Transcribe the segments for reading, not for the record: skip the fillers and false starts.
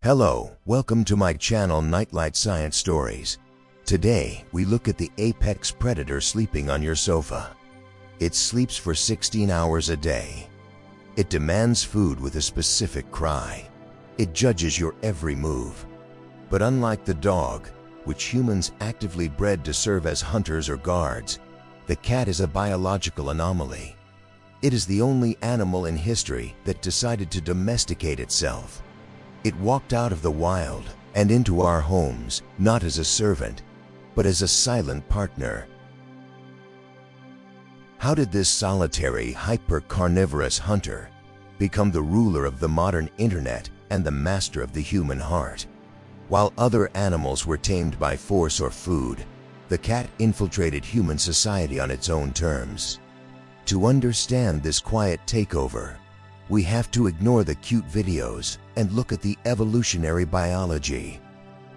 Hello, welcome to my channel Nightlight Science Stories. Today, we look at the apex predator sleeping on your sofa. It sleeps for 16 hours a day. It demands food with a specific cry. It judges your every move. But unlike the dog, which humans actively bred to serve as hunters or guards, the cat is a biological anomaly. It is the only animal in history that decided to domesticate itself. It walked out of the wild and into our homes, not as a servant, but as a silent partner. How did this solitary, hyper-carnivorous hunter become the ruler of the modern internet and the master of the human heart? While other animals were tamed by force or food, the cat infiltrated human society on its own terms. To understand this quiet takeover, we have to ignore the cute videos and look at the evolutionary biology.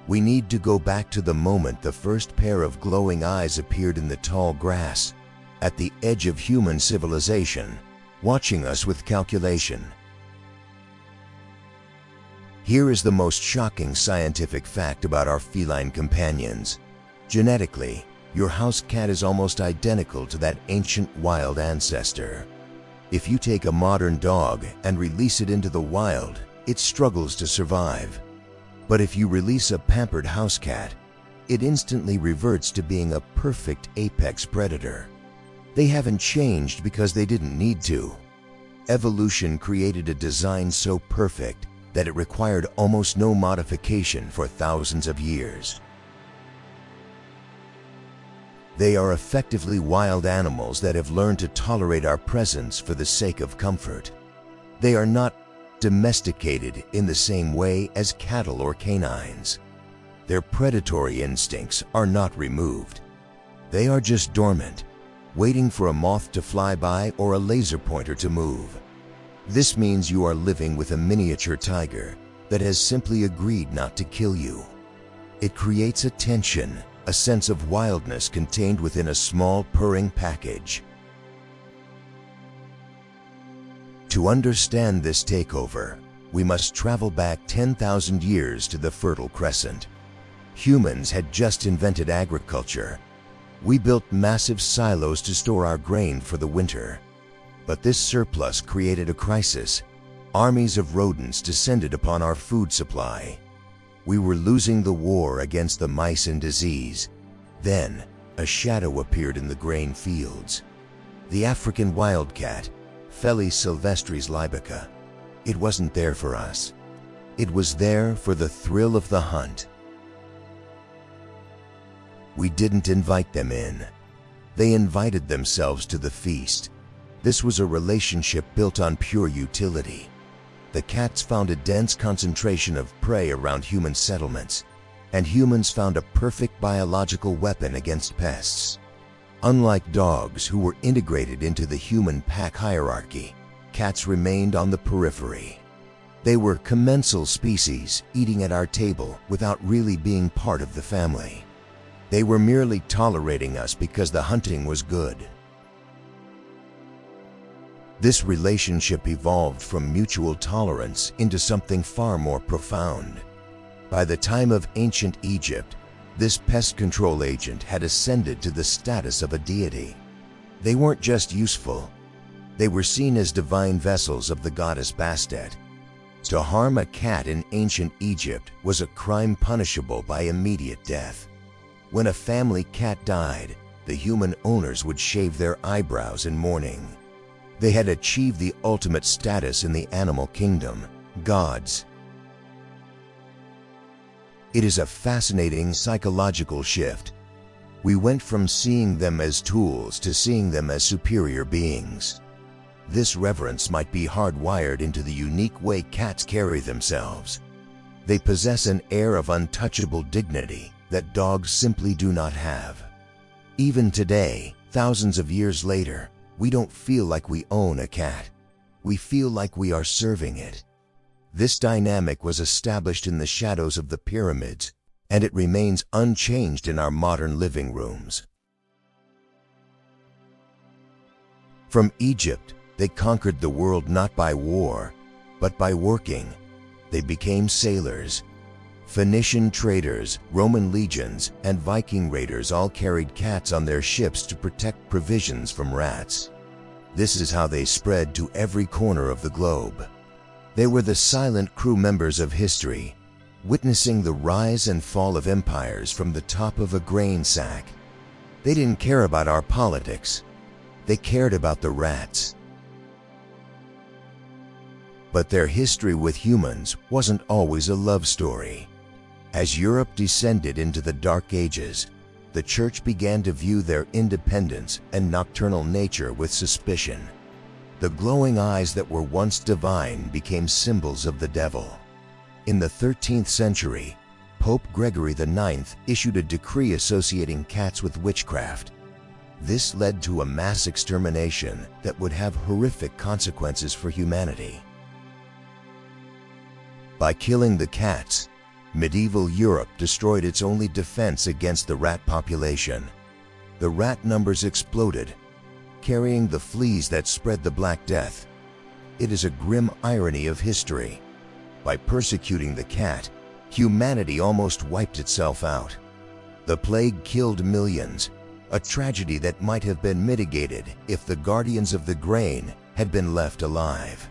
We need to go back to the moment the first pair of glowing eyes appeared in the tall grass, at the edge of human civilization, watching us with calculation. Here is the most shocking scientific fact about our feline companions. Genetically, your house cat is almost identical to that ancient wild ancestor. If you take a modern dog and release it into the wild, it struggles to survive. But if you release a pampered house cat, it instantly reverts to being a perfect apex predator. They haven't changed because they didn't need to. Evolution created a design so perfect that it required almost no modification for thousands of years. They are effectively wild animals that have learned to tolerate our presence for the sake of comfort. They are not domesticated in the same way as cattle or canines. Their predatory instincts are not removed. They are just dormant, waiting for a moth to fly by or a laser pointer to move. This means you are living with a miniature tiger that has simply agreed not to kill you. It creates a tension, a sense of wildness contained within a small purring package. To understand this takeover, we must travel back 10,000 years to the Fertile Crescent. Humans had just invented agriculture. We built massive silos to store our grain for the winter. But this surplus created a crisis. Armies of rodents descended upon our food supply. We were losing the war against the mice and disease. Then, a shadow appeared in the grain fields. The African wildcat, Felis sylvestris libica. It wasn't there for us. It was there for the thrill of the hunt. We didn't invite them in. They invited themselves to the feast. This was a relationship built on pure utility. The cats found a dense concentration of prey around human settlements, and humans found a perfect biological weapon against pests. Unlike dogs who were integrated into the human pack hierarchy, cats remained on the periphery. They were commensal species, eating at our table without really being part of the family. They were merely tolerating us because the hunting was good. This relationship evolved from mutual tolerance into something far more profound. By the time of ancient Egypt, this pest control agent had ascended to the status of a deity. They weren't just useful. They were seen as divine vessels of the goddess Bastet. To harm a cat in ancient Egypt was a crime punishable by immediate death. When a family cat died, the human owners would shave their eyebrows in mourning. They had achieved the ultimate status in the animal kingdom, gods. It is a fascinating psychological shift. We went from seeing them as tools to seeing them as superior beings. This reverence might be hardwired into the unique way cats carry themselves. They possess an air of untouchable dignity that dogs simply do not have. Even today, thousands of years later, we don't feel like we own a cat. We feel like we are serving it. This dynamic was established in the shadows of the pyramids, and it remains unchanged in our modern living rooms. From Egypt, they conquered the world not by war, but by working. They became sailors. Phoenician traders, Roman legions, and Viking raiders all carried cats on their ships to protect provisions from rats. This is how they spread to every corner of the globe. They were the silent crew members of history, witnessing the rise and fall of empires from the top of a grain sack. They didn't care about our politics. They cared about the rats. But their history with humans wasn't always a love story. As Europe descended into the Dark Ages, the Church began to view their independence and nocturnal nature with suspicion. The glowing eyes that were once divine became symbols of the devil. In the 13th century, Pope Gregory IX issued a decree associating cats with witchcraft. This led to a mass extermination that would have horrific consequences for humanity. By killing the cats, medieval Europe destroyed its only defense against the rat population. The rat numbers exploded, carrying the fleas that spread the Black Death. It is a grim irony of history. By persecuting the cat, humanity almost wiped itself out. The plague killed millions, a tragedy that might have been mitigated if the guardians of the grain had been left alive.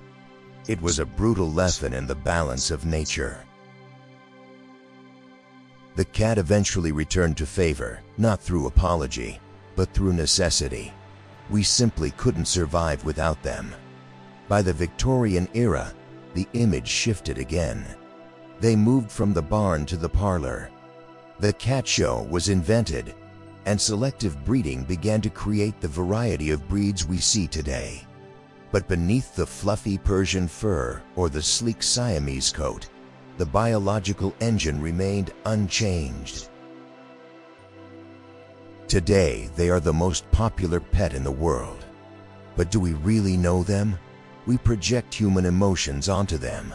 It was a brutal lesson in the balance of nature. The cat eventually returned to favor, not through apology, but through necessity. We simply couldn't survive without them. By the Victorian era, the image shifted again. They moved from the barn to the parlor. The cat show was invented, and selective breeding began to create the variety of breeds we see today. But beneath the fluffy Persian fur or the sleek Siamese coat, the biological engine remained unchanged. Today, they are the most popular pet in the world. But do we really know them? We project human emotions onto them.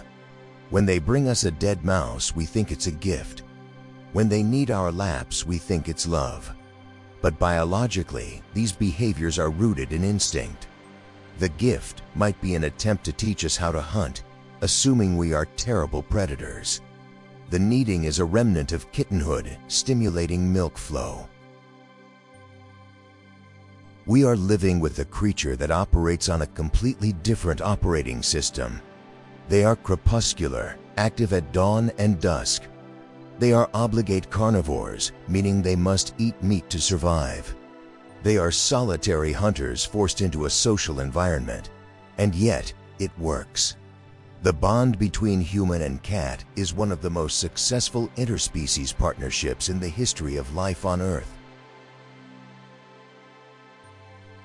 When they bring us a dead mouse, we think it's a gift. When they need our laps, we think it's love. But biologically, these behaviors are rooted in instinct. The gift might be an attempt to teach us how to hunt, assuming we are terrible predators. The kneading is a remnant of kittenhood, stimulating milk flow. We are living with a creature that operates on a completely different operating system. They are crepuscular, active at dawn and dusk. They are obligate carnivores, meaning they must eat meat to survive. They are solitary hunters forced into a social environment, and yet it works. The bond between human and cat is one of the most successful interspecies partnerships in the history of life on Earth.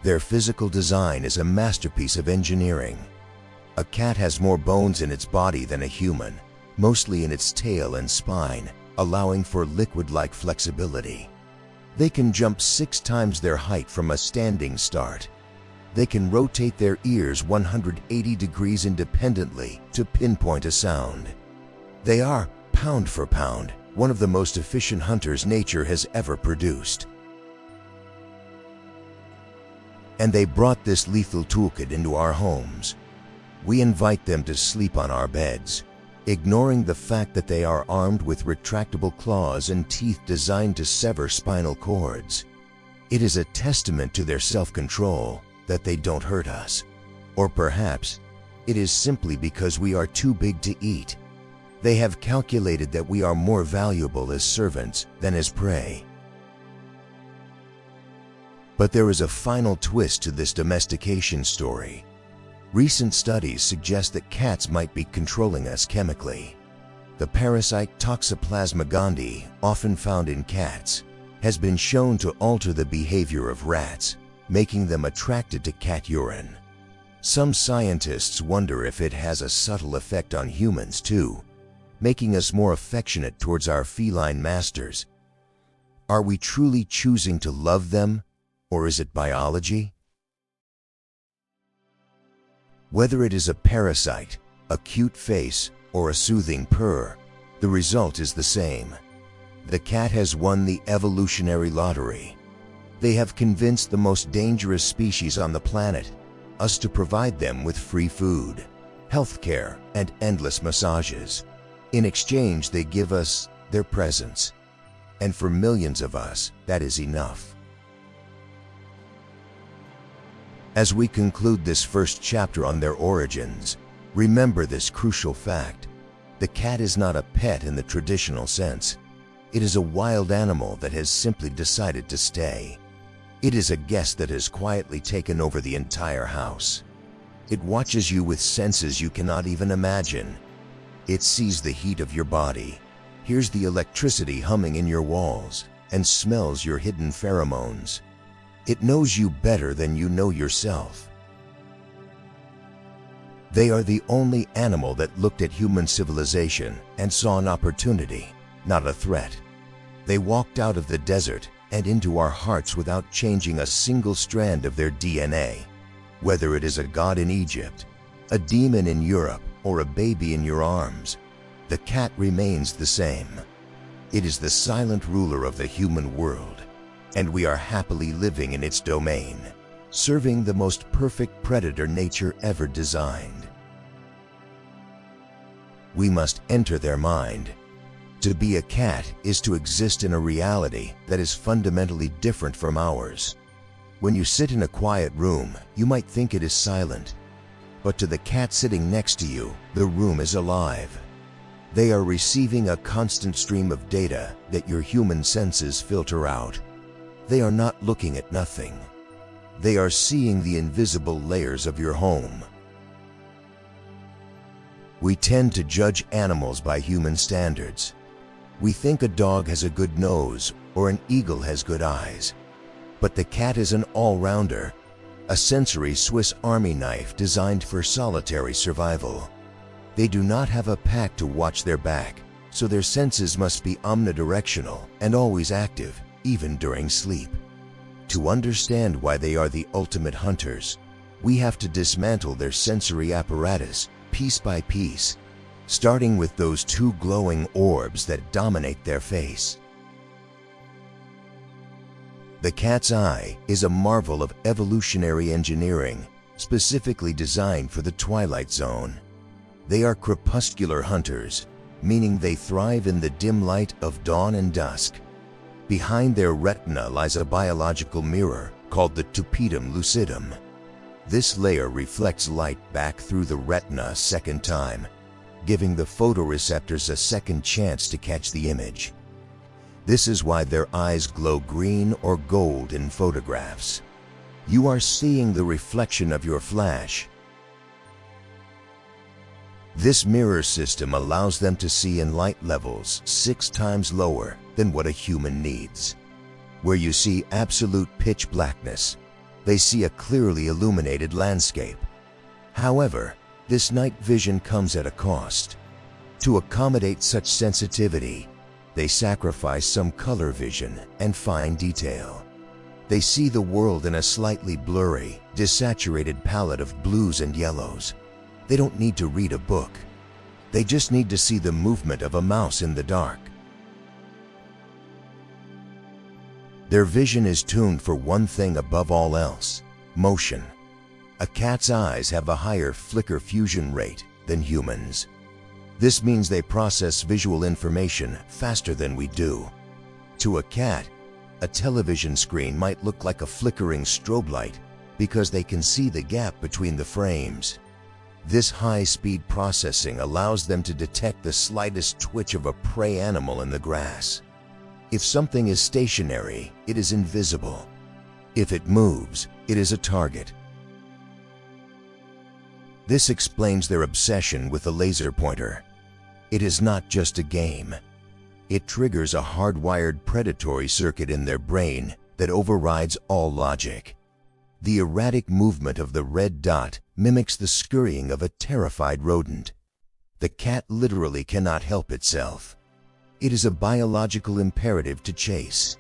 Their physical design is a masterpiece of engineering. A cat has more bones in its body than a human, mostly in its tail and spine, allowing for liquid-like flexibility. They can jump 6 times their height from a standing start. They can rotate their ears 180 degrees independently to pinpoint a sound. They are, pound for pound, one of the most efficient hunters nature has ever produced. And they brought this lethal toolkit into our homes. We invite them to sleep on our beds, ignoring the fact that they are armed with retractable claws and teeth designed to sever spinal cords. It is a testament to their self-control that they don't hurt us. Or perhaps, it is simply because we are too big to eat. They have calculated that we are more valuable as servants than as prey. But there is a final twist to this domestication story. Recent studies suggest that cats might be controlling us chemically. The parasite Toxoplasma gondii, often found in cats, has been shown to alter the behavior of rats, making them attracted to cat urine. Some scientists wonder if it has a subtle effect on humans too, making us more affectionate towards our feline masters. Are we truly choosing to love them, or is it biology? Whether it is a parasite, a cute face, or a soothing purr, the result is the same. The cat has won the evolutionary lottery. They have convinced the most dangerous species on the planet, us, to provide them with free food, healthcare, and endless massages. In exchange, they give us their presence. And for millions of us, that is enough. As we conclude this first chapter on their origins, remember this crucial fact. The cat is not a pet in the traditional sense. It is a wild animal that has simply decided to stay. It is a guest that has quietly taken over the entire house. It watches you with senses you cannot even imagine. It sees the heat of your body, hears the electricity humming in your walls, and smells your hidden pheromones. It knows you better than you know yourself. They are the only animal that looked at human civilization and saw an opportunity, not a threat. They walked out of the desert and into our hearts without changing a single strand of their DNA. Whether it is a god in Egypt, a demon in Europe, or a baby in your arms, the cat remains the same. It is the silent ruler of the human world, and we are happily living in its domain, serving the most perfect predator nature ever designed. We must enter their mind. To be a cat is to exist in a reality that is fundamentally different from ours. When you sit in a quiet room, you might think it is silent. But to the cat sitting next to you, the room is alive. They are receiving a constant stream of data that your human senses filter out. They are not looking at nothing. They are seeing the invisible layers of your home. We tend to judge animals by human standards. We think a dog has a good nose or an eagle has good eyes. But the cat is an all-rounder, a sensory Swiss Army knife designed for solitary survival. They do not have a pack to watch their back, so their senses must be omnidirectional and always active, even during sleep. To understand why they are the ultimate hunters, we have to dismantle their sensory apparatus piece by piece, starting with those two glowing orbs that dominate their face. The cat's eye is a marvel of evolutionary engineering, specifically designed for the Twilight Zone. They are crepuscular hunters, meaning they thrive in the dim light of dawn and dusk. Behind their retina lies a biological mirror called the tapetum lucidum. This layer reflects light back through the retina a second time, giving the photoreceptors a second chance to catch the image. This is why their eyes glow green or gold in photographs. You are seeing the reflection of your flash. This mirror system allows them to see in light levels 6 times lower than what a human needs. Where you see absolute pitch blackness, they see a clearly illuminated landscape. However, this night vision comes at a cost. To accommodate such sensitivity, they sacrifice some color vision and fine detail. They see the world in a slightly blurry, desaturated palette of blues and yellows. They don't need to read a book. They just need to see the movement of a mouse in the dark. Their vision is tuned for one thing above all else: motion. A cat's eyes have a higher flicker fusion rate than humans. This means they process visual information faster than we do. To a cat, a television screen might look like a flickering strobe light because they can see the gap between the frames. This high-speed processing allows them to detect the slightest twitch of a prey animal in the grass. If something is stationary, it is invisible. If it moves, it is a target. This explains their obsession with the laser pointer. It is not just a game. It triggers a hardwired predatory circuit in their brain that overrides all logic. The erratic movement of the red dot mimics the scurrying of a terrified rodent. The cat literally cannot help itself. It is a biological imperative to chase.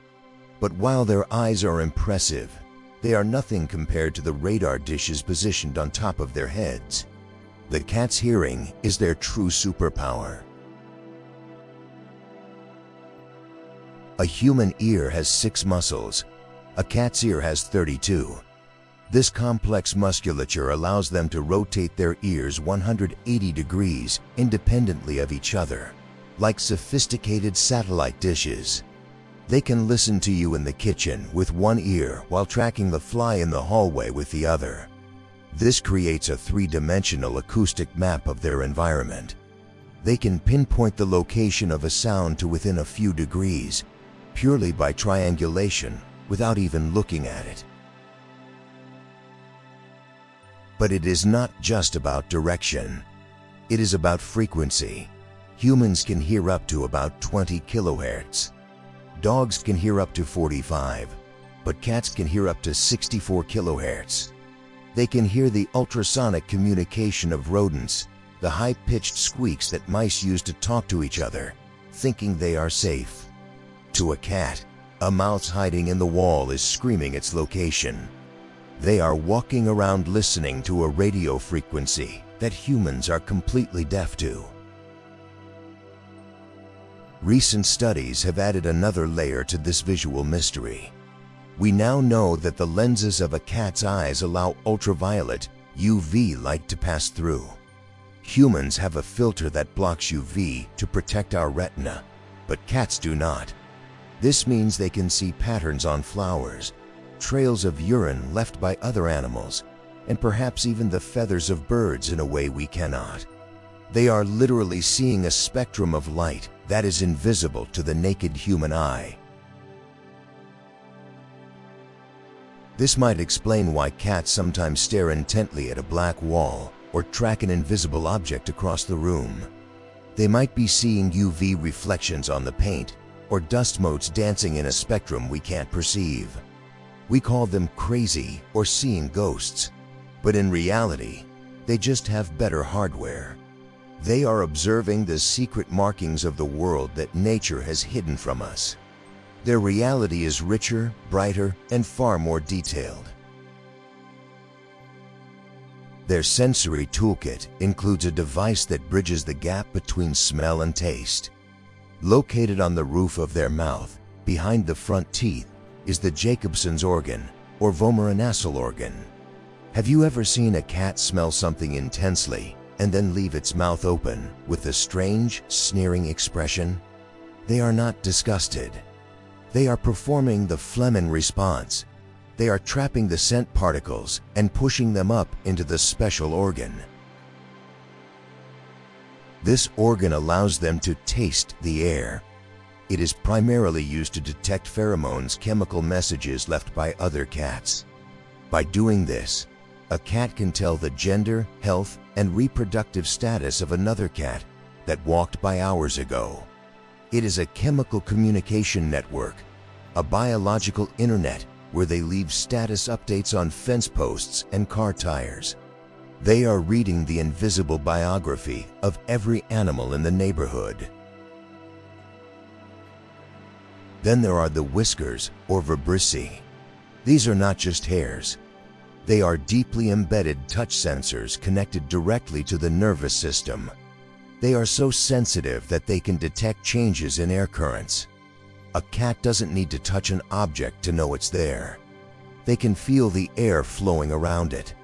But while their eyes are impressive, they are nothing compared to the radar dishes positioned on top of their heads. The cat's hearing is their true superpower. A human ear has 6 muscles. A cat's ear has 32. This complex musculature allows them to rotate their ears 180 degrees independently of each other, like sophisticated satellite dishes. They can listen to you in the kitchen with one ear while tracking the fly in the hallway with the other. This creates a three-dimensional acoustic map of their environment. They can pinpoint the location of a sound to within a few degrees, purely by triangulation, without even looking at it. But it is not just about direction. It is about frequency. Humans can hear up to about 20 kilohertz. Dogs can hear up to 45, but cats can hear up to 64 kilohertz. They can hear the ultrasonic communication of rodents, the high-pitched squeaks that mice use to talk to each other, thinking they are safe. To a cat, a mouse hiding in the wall is screaming its location. They are walking around listening to a radio frequency that humans are completely deaf to. Recent studies have added another layer to this visual mystery. We now know that the lenses of a cat's eyes allow ultraviolet, UV light to pass through. Humans have a filter that blocks UV to protect our retina, but cats do not. This means they can see patterns on flowers, trails of urine left by other animals, and perhaps even the feathers of birds in a way we cannot. They are literally seeing a spectrum of light that is invisible to the naked human eye. This might explain why cats sometimes stare intently at a black wall or track an invisible object across the room. They might be seeing UV reflections on the paint or dust motes dancing in a spectrum we can't perceive. We call them crazy or seeing ghosts, but in reality, they just have better hardware. They are observing the secret markings of the world that nature has hidden from us. Their reality is richer, brighter, and far more detailed. Their sensory toolkit includes a device that bridges the gap between smell and taste. Located on the roof of their mouth, behind the front teeth, is the Jacobson's organ, or vomeronasal organ. Have you ever seen a cat smell something intensely and then leave its mouth open with a strange, sneering expression? They are not disgusted. They are performing the Flehmen response. They are trapping the scent particles and pushing them up into the special organ. This organ allows them to taste the air. It is primarily used to detect pheromones, chemical messages left by other cats. By doing this, a cat can tell the gender, health, and reproductive status of another cat that walked by hours ago. It is a chemical communication network, a biological internet where they leave status updates on fence posts and car tires. They are reading the invisible biography of every animal in the neighborhood. Then there are the whiskers, or vibrissae. These are not just hairs. They are deeply embedded touch sensors connected directly to the nervous system. They are so sensitive that they can detect changes in air currents. A cat doesn't need to touch an object to know it's there. They can feel the air flowing around it.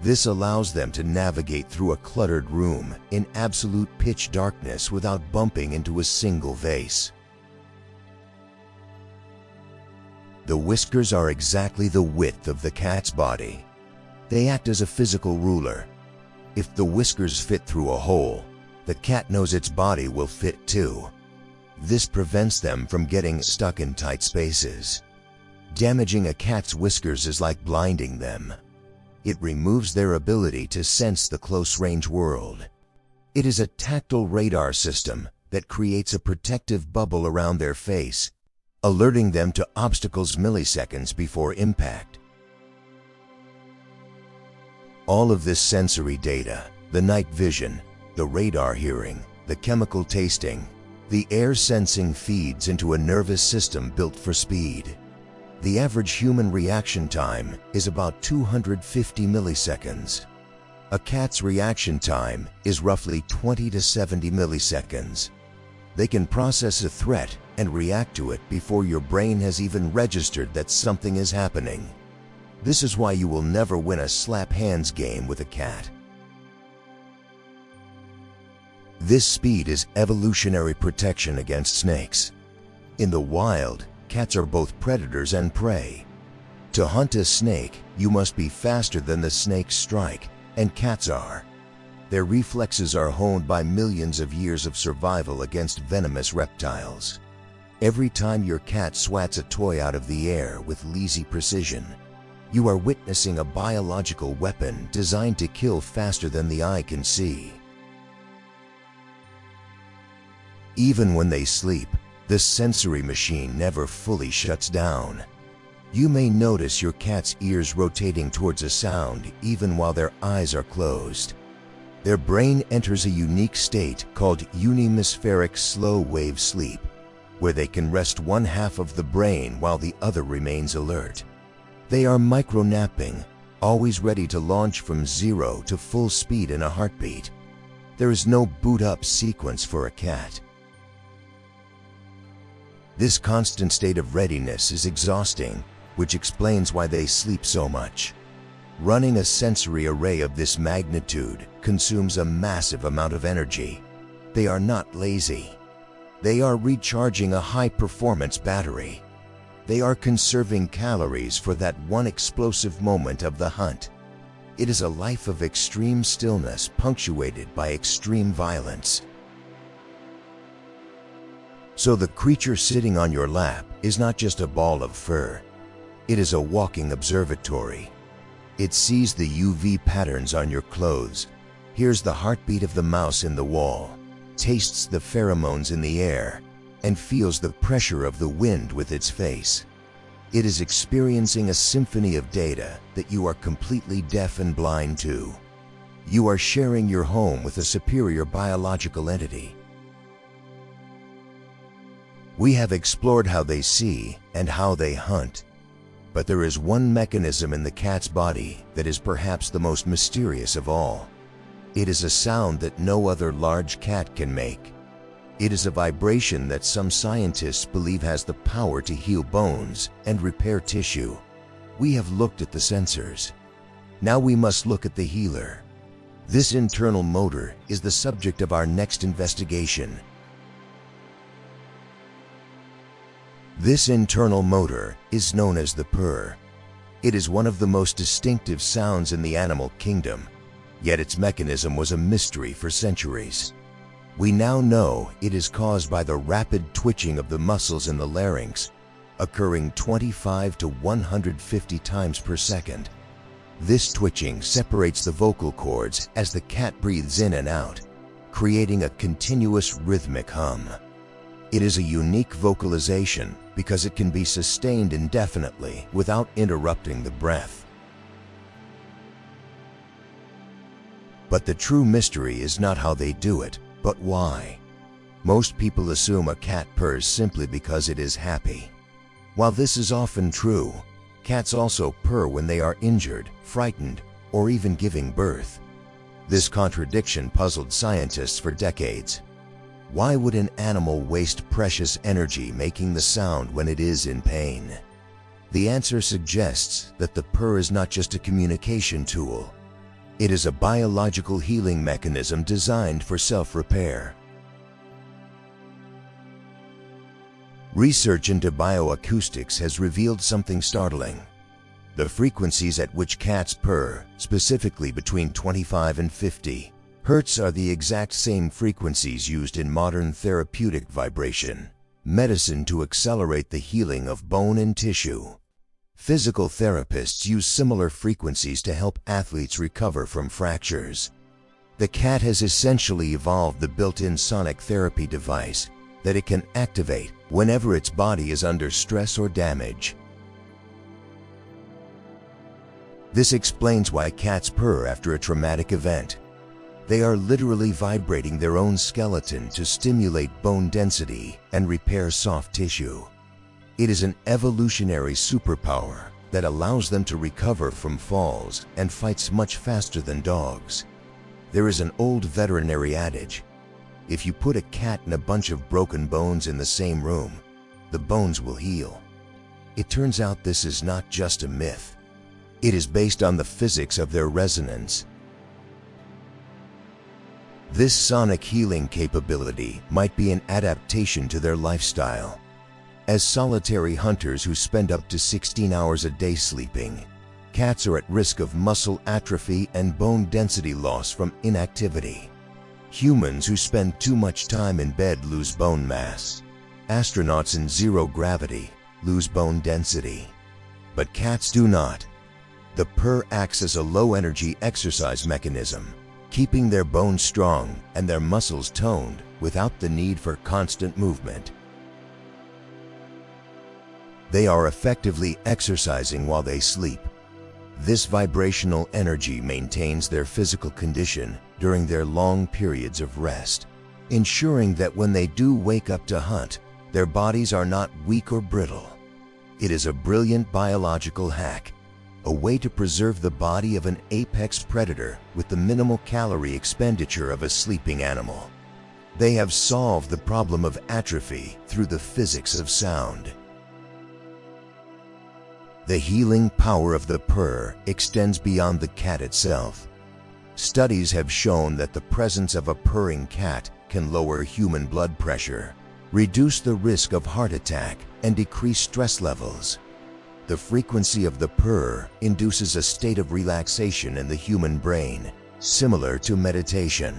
This allows them to navigate through a cluttered room in absolute pitch darkness without bumping into a single vase. The whiskers are exactly the width of the cat's body. They act as a physical ruler. If the whiskers fit through a hole, the cat knows its body will fit too. This prevents them from getting stuck in tight spaces. Damaging a cat's whiskers is like blinding them. It removes their ability to sense the close-range world. It is a tactile radar system that creates a protective bubble around their face, alerting them to obstacles milliseconds before impact. All of this sensory data, the night vision, the radar hearing, the chemical tasting, the air sensing feeds into a nervous system built for speed. The average human reaction time is about 250 milliseconds. A cat's reaction time is roughly 20 to 70 milliseconds. They can process a threat and react to it before your brain has even registered that something is happening. This is why you will never win a slap hands game with a cat. This speed is evolutionary protection against snakes. In the wild, cats are both predators and prey. To hunt a snake, you must be faster than the snake's strike, and cats are. Their reflexes are honed by millions of years of survival against venomous reptiles. Every time your cat swats a toy out of the air with lazy precision, you are witnessing a biological weapon designed to kill faster than the eye can see. Even when they sleep, this sensory machine never fully shuts down. You may notice your cat's ears rotating towards a sound even while their eyes are closed. Their brain enters a unique state called unihemispheric slow-wave sleep, where they can rest one half of the brain while the other remains alert. They are micro-napping, always ready to launch from 0 to full speed in a heartbeat. There is no boot-up sequence for a cat. This constant state of readiness is exhausting, which explains why they sleep so much. Running a sensory array of this magnitude consumes a massive amount of energy. They are not lazy. They are recharging a high-performance battery. They are conserving calories for that one explosive moment of the hunt. It is a life of extreme stillness punctuated by extreme violence. So the creature sitting on your lap is not just a ball of fur. It is a walking observatory. It sees the UV patterns on your clothes, hears the heartbeat of the mouse in the wall, tastes the pheromones in the air, and feels the pressure of the wind with its face. It is experiencing a symphony of data that you are completely deaf and blind to. You are sharing your home with a superior biological entity. We have explored how they see and how they hunt, but there is one mechanism in the cat's body that is perhaps the most mysterious of all. It is a sound that no other large cat can make. It is a vibration that some scientists believe has the power to heal bones and repair tissue. We have looked at the sensors. Now we must look at the healer. This internal motor is the subject of our next investigation. This internal motor is known as the purr. It is one of the most distinctive sounds in the animal kingdom, yet its mechanism was a mystery for centuries. We now know it is caused by the rapid twitching of the muscles in the larynx, occurring 25 to 150 times per second. This twitching separates the vocal cords as the cat breathes in and out, creating a continuous rhythmic hum. It is a unique vocalization because it can be sustained indefinitely without interrupting the breath. But the true mystery is not how they do it, but why. Most people assume a cat purrs simply because it is happy. While this is often true, cats also purr when they are injured, frightened, or even giving birth. This contradiction puzzled scientists for decades. Why would an animal waste precious energy making the sound when it is in pain? The answer suggests that the purr is not just a communication tool. It is a biological healing mechanism designed for self-repair. Research into bioacoustics has revealed something startling. The frequencies at which cats purr, specifically between 25 and 50 Hertz, are the exact same frequencies used in modern therapeutic vibration medicine to accelerate the healing of bone and tissue. Physical therapists use similar frequencies to help athletes recover from fractures. The cat has essentially evolved the built-in sonic therapy device that it can activate whenever its body is under stress or damage. This explains why cats purr after a traumatic event. They are literally vibrating their own skeleton to stimulate bone density and repair soft tissue. It is an evolutionary superpower that allows them to recover from falls and fights much faster than dogs. There is an old veterinary adage: if you put a cat and a bunch of broken bones in the same room, the bones will heal. It turns out this is not just a myth. It is based on the physics of their resonance. This sonic healing capability might be an adaptation to their lifestyle. As solitary hunters who spend up to 16 hours a day sleeping, cats are at risk of muscle atrophy and bone density loss from inactivity. Humans who spend too much time in bed lose bone mass. Astronauts in zero gravity lose bone density. But cats do not. The purr acts as a low-energy exercise mechanism, keeping their bones strong and their muscles toned without the need for constant movement. They are effectively exercising while they sleep. This vibrational energy maintains their physical condition during their long periods of rest, ensuring that when they do wake up to hunt, their bodies are not weak or brittle. It is a brilliant biological hack, a way to preserve the body of an apex predator with the minimal calorie expenditure of a sleeping animal. They have solved the problem of atrophy through the physics of sound. The healing power of the purr extends beyond the cat itself. Studies have shown that the presence of a purring cat can lower human blood pressure, reduce the risk of heart attack, and decrease stress levels. The frequency of the purr induces a state of relaxation in the human brain, similar to meditation.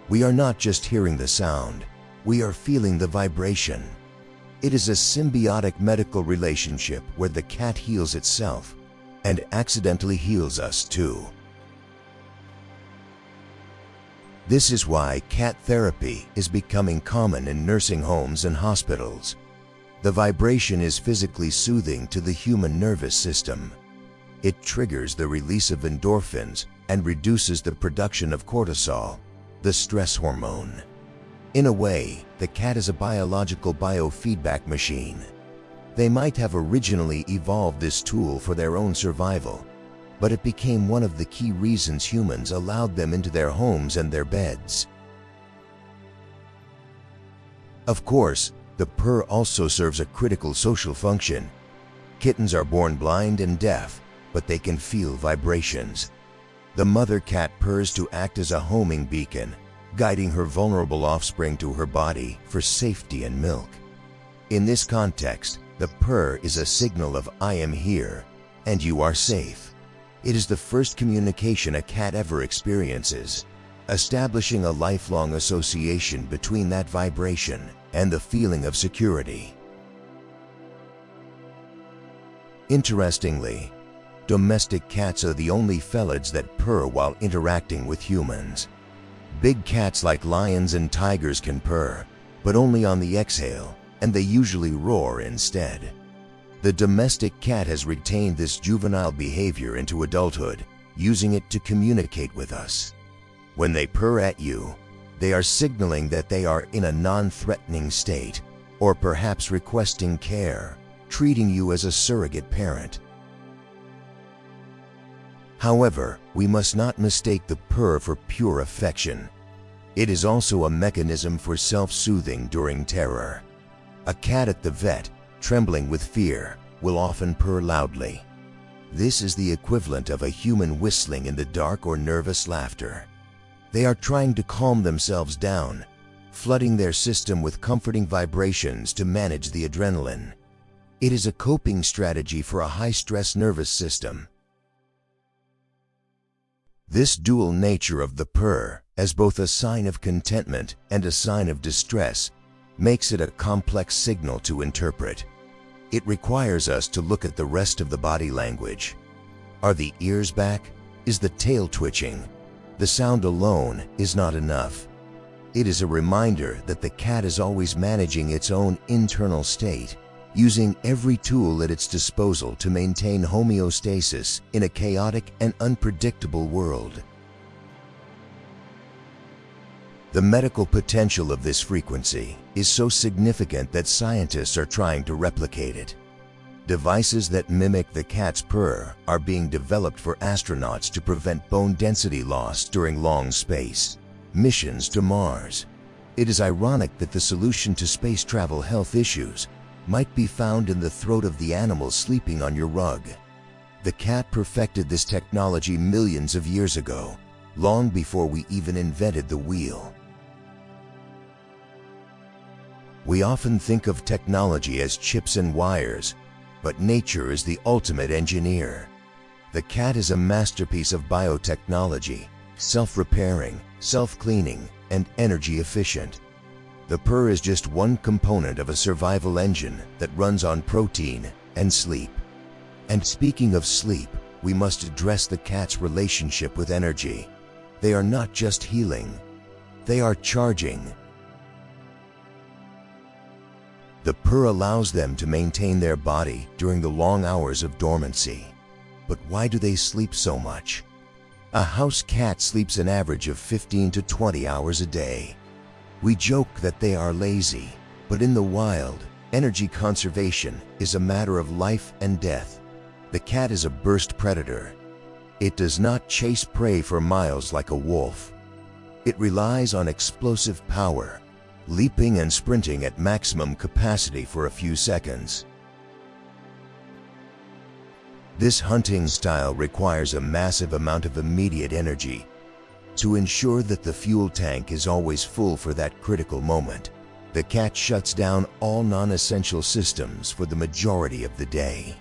We are not just hearing the sound, we are feeling the vibration. It is a symbiotic medical relationship where the cat heals itself and accidentally heals us too. This is why cat therapy is becoming common in nursing homes and hospitals. The vibration is physically soothing to the human nervous system. It triggers the release of endorphins and reduces the production of cortisol, the stress hormone. In a way, the cat is a biological biofeedback machine. They might have originally evolved this tool for their own survival, but it became one of the key reasons humans allowed them into their homes and their beds. Of course, the purr also serves a critical social function. Kittens are born blind and deaf, but they can feel vibrations. The mother cat purrs to act as a homing beacon, guiding her vulnerable offspring to her body for safety and milk. In this context, the purr is a signal of "I am here, and you are safe." It is the first communication a cat ever experiences, establishing a lifelong association between that vibration and the feeling of security. Interestingly, domestic cats are the only felids that purr while interacting with humans. Big cats like lions and tigers can purr, but only on the exhale, and they usually roar instead. The domestic cat has retained this juvenile behavior into adulthood, using it to communicate with us. When they purr at you, they are signaling that they are in a non-threatening state, or perhaps requesting care, treating you as a surrogate parent. However, we must not mistake the purr for pure affection. It is also a mechanism for self-soothing during terror. A cat at the vet, trembling with fear, will often purr loudly. This is the equivalent of a human whistling in the dark or nervous laughter. They are trying to calm themselves down, flooding their system with comforting vibrations to manage the adrenaline. It is a coping strategy for a high-stress nervous system. This dual nature of the purr, as both a sign of contentment and a sign of distress, makes it a complex signal to interpret. It requires us to look at the rest of the body language. Are the ears back? Is the tail twitching? The sound alone is not enough. It is a reminder that the cat is always managing its own internal state, using every tool at its disposal to maintain homeostasis in a chaotic and unpredictable world. The medical potential of this frequency is so significant that scientists are trying to replicate it. Devices that mimic the cat's purr are being developed for astronauts to prevent bone density loss during long space missions to Mars. It is ironic that the solution to space travel health issues might be found in the throat of the animal sleeping on your rug. The cat perfected this technology millions of years ago, long before we even invented the wheel. We often think of technology as chips and wires, but nature is the ultimate engineer. The cat is a masterpiece of biotechnology, self-repairing, self-cleaning, and energy efficient. The purr is just one component of a survival engine that runs on protein and sleep. And speaking of sleep, we must address the cat's relationship with energy. They are not just healing, they are charging. The purr allows them to maintain their body during the long hours of dormancy. But why do they sleep so much? A house cat sleeps an average of 15 to 20 hours a day. We joke that they are lazy, but in the wild, energy conservation is a matter of life and death. The cat is a burst predator. It does not chase prey for miles like a wolf. It relies on explosive power, leaping and sprinting at maximum capacity for a few seconds. This hunting style requires a massive amount of immediate energy to ensure that the fuel tank is always full for that critical moment. The cat shuts down all non-essential systems for the majority of the day.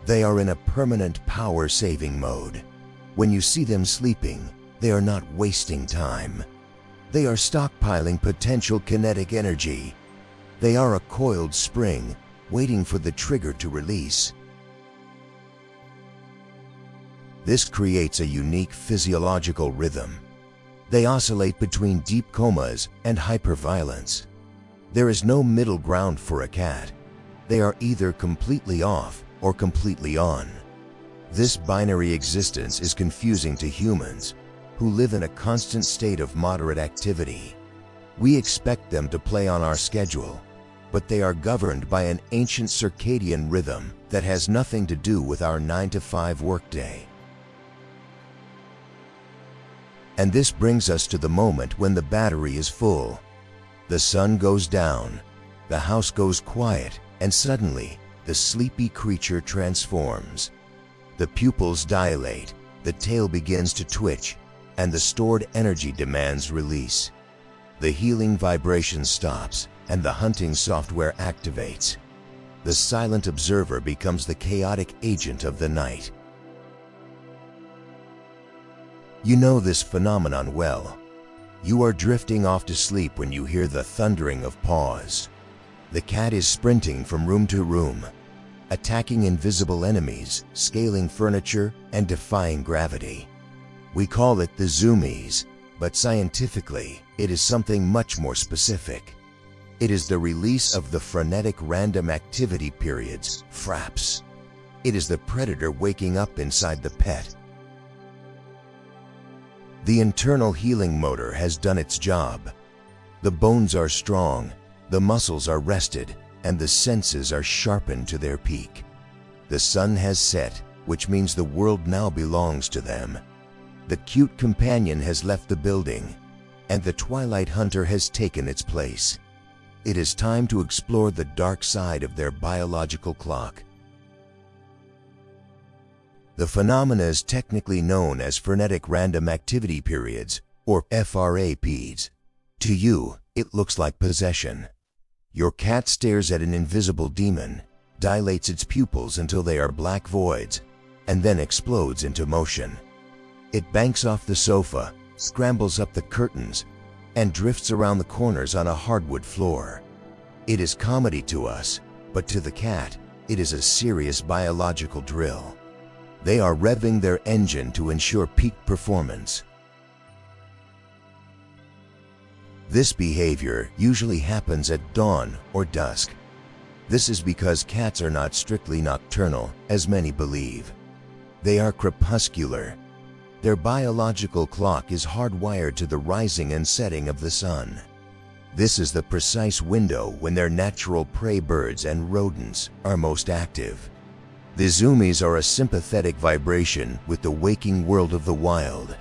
They are in a permanent power-saving mode. When you see them sleeping, they are not wasting time. They are stockpiling potential kinetic energy. They are a coiled spring, waiting for the trigger to release. This creates a unique physiological rhythm. They oscillate between deep comas and hyperviolence. There is no middle ground for a cat. They are either completely off or completely on. This binary existence is confusing to humans, who live in a constant state of moderate activity. We expect them to play on our schedule, but they are governed by an ancient circadian rhythm that has nothing to do with our 9-to-5 workday. And this brings us to the moment when the battery is full. The sun goes down, the house goes quiet, and suddenly, the sleepy creature transforms. The pupils dilate, the tail begins to twitch, and the stored energy demands release. The healing vibration stops, and the hunting software activates. The silent observer becomes the chaotic agent of the night. You know this phenomenon well. You are drifting off to sleep when you hear the thundering of paws. The cat is sprinting from room to room, attacking invisible enemies, scaling furniture, and defying gravity. We call it the Zoomies, but scientifically, it is something much more specific. It is the release of the frenetic random activity periods, FRAPs. It is the predator waking up inside the pet. The internal healing motor has done its job. The bones are strong, the muscles are rested, and the senses are sharpened to their peak. The sun has set, which means the world now belongs to them. The cute companion has left the building, and the Twilight hunter has taken its place. It is time to explore the dark side of their biological clock. The phenomena is technically known as frenetic random activity periods, or FRAPs. To you, it looks like possession. Your cat stares at an invisible demon, dilates its pupils until they are black voids, and then explodes into motion. It banks off the sofa, scrambles up the curtains, and drifts around the corners on a hardwood floor. It is comedy to us, but to the cat, it is a serious biological drill. They are revving their engine to ensure peak performance. This behavior usually happens at dawn or dusk. This is because cats are not strictly nocturnal, as many believe. They are crepuscular. Their biological clock is hardwired to the rising and setting of the sun. This is the precise window when their natural prey birds and rodents are most active. The Zoomies are a sympathetic vibration with the waking world of the wild.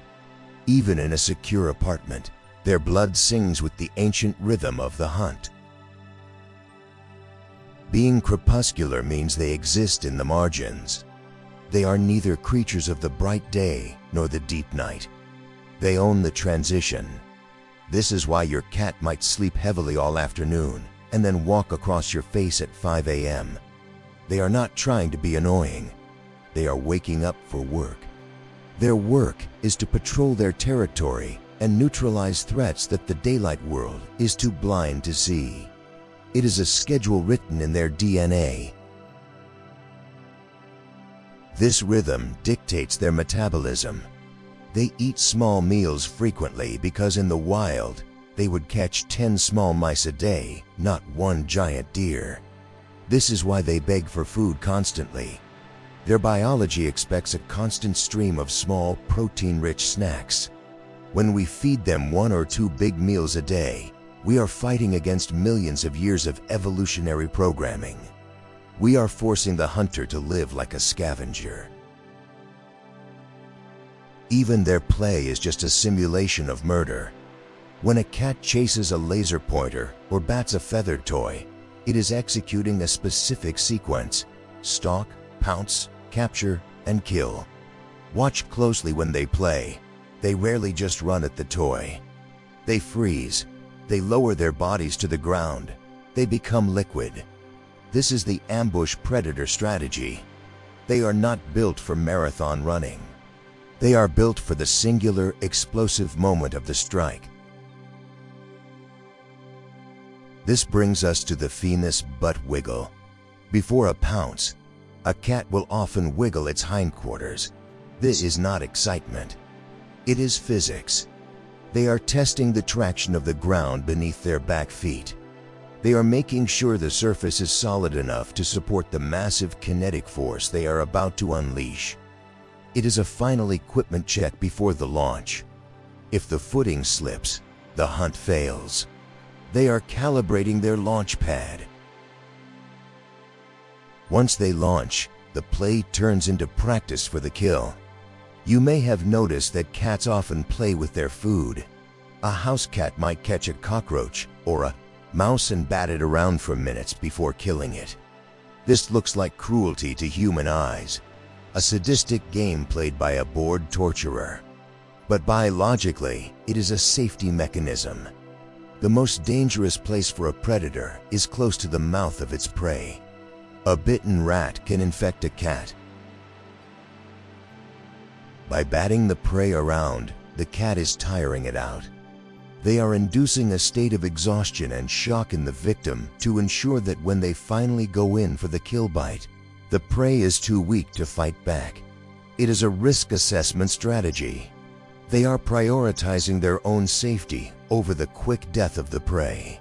Even in a secure apartment, their blood sings with the ancient rhythm of the hunt. Being crepuscular means they exist in the margins. They are neither creatures of the bright day nor the deep night. They own the transition. This is why your cat might sleep heavily all afternoon and then walk across your face at 5 a.m. They are not trying to be annoying. They are waking up for work. Their work is to patrol their territory and neutralize threats that the daylight world is too blind to see. It is a schedule written in their DNA. This rhythm dictates their metabolism. They eat small meals frequently because in the wild, they would catch 10 small mice a day, not one giant deer. This is why they beg for food constantly. Their biology expects a constant stream of small, protein-rich snacks. When we feed them 1 or 2 big meals a day, we are fighting against millions of years of evolutionary programming. We are forcing the hunter to live like a scavenger. Even their play is just a simulation of murder. When a cat chases a laser pointer or bats a feathered toy, it is executing a specific sequence: stalk, pounce, capture, and kill. Watch closely when they play. They rarely just run at the toy. They freeze. They lower their bodies to the ground. They become liquid. This is the ambush predator strategy. They are not built for marathon running. They are built for the singular, explosive moment of the strike. This brings us to the famous butt wiggle. Before a pounce, a cat will often wiggle its hindquarters. This is not excitement. It is physics. They are testing the traction of the ground beneath their back feet. They are making sure the surface is solid enough to support the massive kinetic force they are about to unleash. It is a final equipment check before the launch. If the footing slips, the hunt fails. They are calibrating their launch pad. Once they launch, the play turns into practice for the kill. You may have noticed that cats often play with their food. A house cat might catch a cockroach or a mouse and bat it around for minutes before killing it. This looks like cruelty to human eyes, a sadistic game played by a bored torturer. But biologically, it is a safety mechanism. The most dangerous place for a predator is close to the mouth of its prey. A bitten rat can infect a cat. By batting the prey around, the cat is tiring it out. They are inducing a state of exhaustion and shock in the victim to ensure that when they finally go in for the kill bite, the prey is too weak to fight back. It is a risk assessment strategy. They are prioritizing their own safety over the quick death of the prey.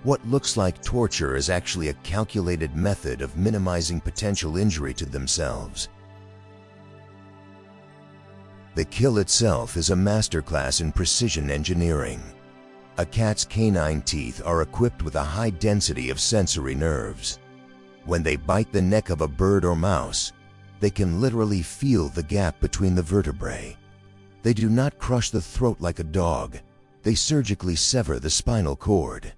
What looks like torture is actually a calculated method of minimizing potential injury to themselves. The kill itself is a masterclass in precision engineering. A cat's canine teeth are equipped with a high density of sensory nerves. When they bite the neck of a bird or mouse, they can literally feel the gap between the vertebrae. They do not crush the throat like a dog. They surgically sever the spinal cord.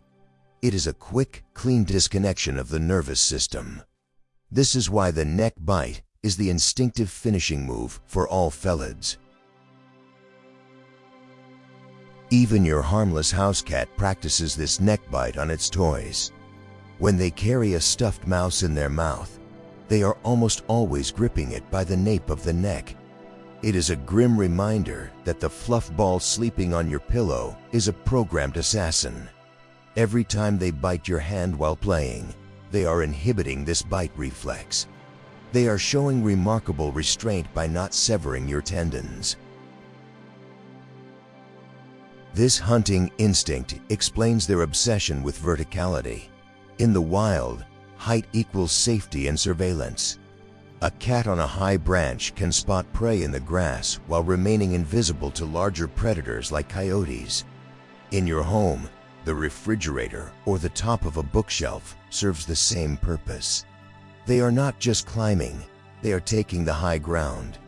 It is a quick, clean disconnection of the nervous system. This is why the neck bite is the instinctive finishing move for all felids. Even your harmless house cat practices this neck bite on its toys. When they carry a stuffed mouse in their mouth, they are almost always gripping it by the nape of the neck. It is a grim reminder that the fluff ball sleeping on your pillow is a programmed assassin. Every time they bite your hand while playing, they are inhibiting this bite reflex. They are showing remarkable restraint by not severing your tendons. This hunting instinct explains their obsession with verticality. In the wild, height equals safety and surveillance. A cat on a high branch can spot prey in the grass while remaining invisible to larger predators like coyotes. In your home, the refrigerator or the top of a bookshelf serves the same purpose. They are not just climbing, they are taking the high ground.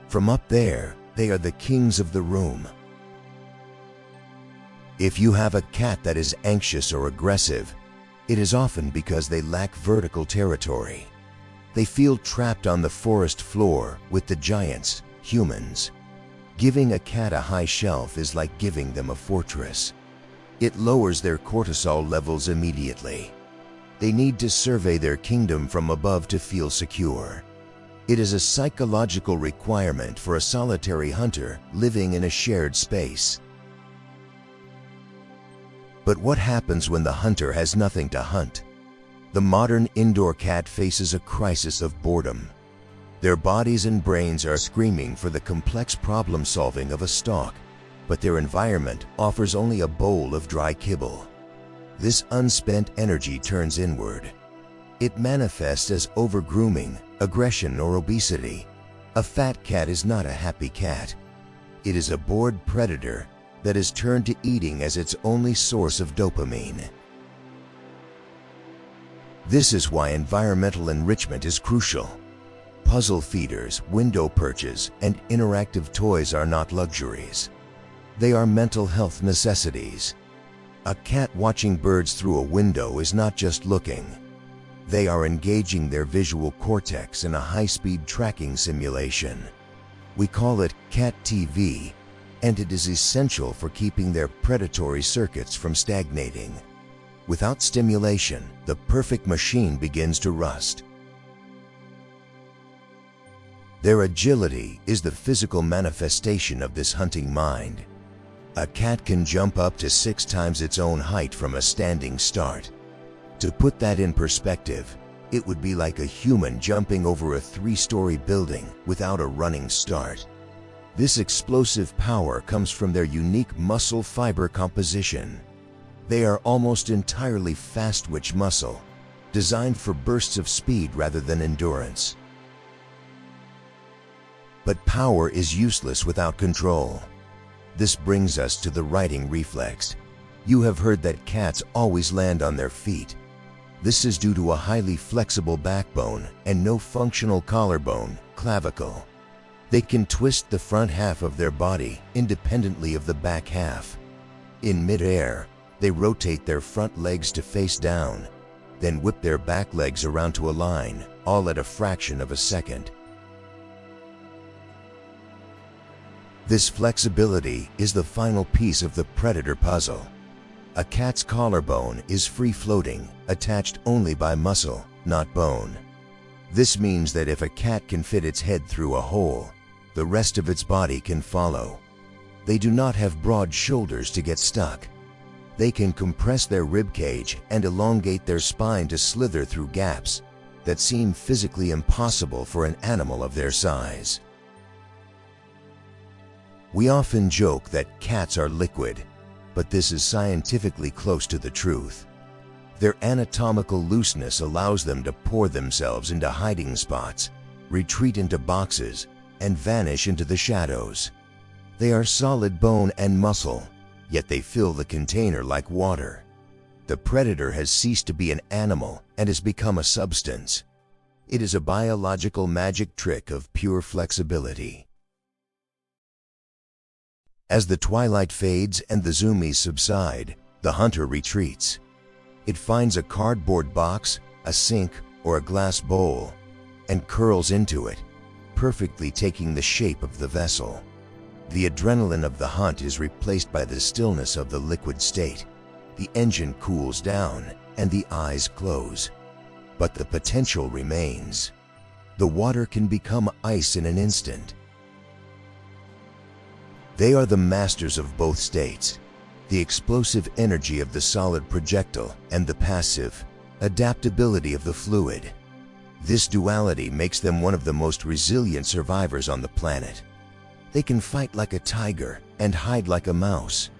From up there, they are the kings of the room. If you have a cat that is anxious or aggressive, it is often because they lack vertical territory. They feel trapped on the forest floor with the giants, humans. Giving a cat a high shelf is like giving them a fortress. It lowers their cortisol levels immediately. They need to survey their kingdom from above to feel secure. It is a psychological requirement for a solitary hunter living in a shared space. But what happens when the hunter has nothing to hunt? The modern indoor cat faces a crisis of boredom. Their bodies and brains are screaming for the complex problem-solving of a stalk, but their environment offers only a bowl of dry kibble. This unspent energy turns inward. It manifests as overgrooming, aggression, or obesity. A fat cat is not a happy cat. It is a bored predator that has turned to eating as its only source of dopamine. This is why environmental enrichment is crucial. Puzzle feeders, window perches, and interactive toys are not luxuries. They are mental health necessities. A cat watching birds through a window is not just looking. They are engaging their visual cortex in a high-speed tracking simulation. We call it cat TV, and it is essential for keeping their predatory circuits from stagnating. Without stimulation, the perfect machine begins to rust. Their agility is the physical manifestation of this hunting mind. A cat can jump up to 6 times its own height from a standing start. To put that in perspective, it would be like a human jumping over a 3-story building without a running start. This explosive power comes from their unique muscle fiber composition. They are almost entirely fast-twitch muscle, designed for bursts of speed rather than endurance. But power is useless without control. This brings us to the righting reflex. You have heard that cats always land on their feet. This is due to a highly flexible backbone and no functional collarbone, clavicle. They can twist the front half of their body independently of the back half. In mid-air, they rotate their front legs to face down, then whip their back legs around to a line, all at a fraction of a second. This flexibility is the final piece of the predator puzzle. A cat's collarbone is free-floating, attached only by muscle, not bone. This means that if a cat can fit its head through a hole, the rest of its body can follow. They do not have broad shoulders to get stuck. They can compress their rib cage and elongate their spine to slither through gaps that seem physically impossible for an animal of their size. We often joke that cats are liquid, but this is scientifically close to the truth. Their anatomical looseness allows them to pour themselves into hiding spots, retreat into boxes, and vanish into the shadows. They are solid bone and muscle, yet they fill the container like water. The predator has ceased to be an animal and has become a substance. It is a biological magic trick of pure flexibility. As the twilight fades and the zoomies subside, the hunter retreats. It finds a cardboard box, a sink, or a glass bowl, and curls into it, perfectly taking the shape of the vessel. The adrenaline of the hunt is replaced by the stillness of the liquid state. The engine cools down and the eyes close. But the potential remains. The water can become ice in an instant. They are the masters of both states, the explosive energy of the solid projectile and the passive adaptability of the fluid. This duality makes them one of the most resilient survivors on the planet. They can fight like a tiger and hide like a mouse.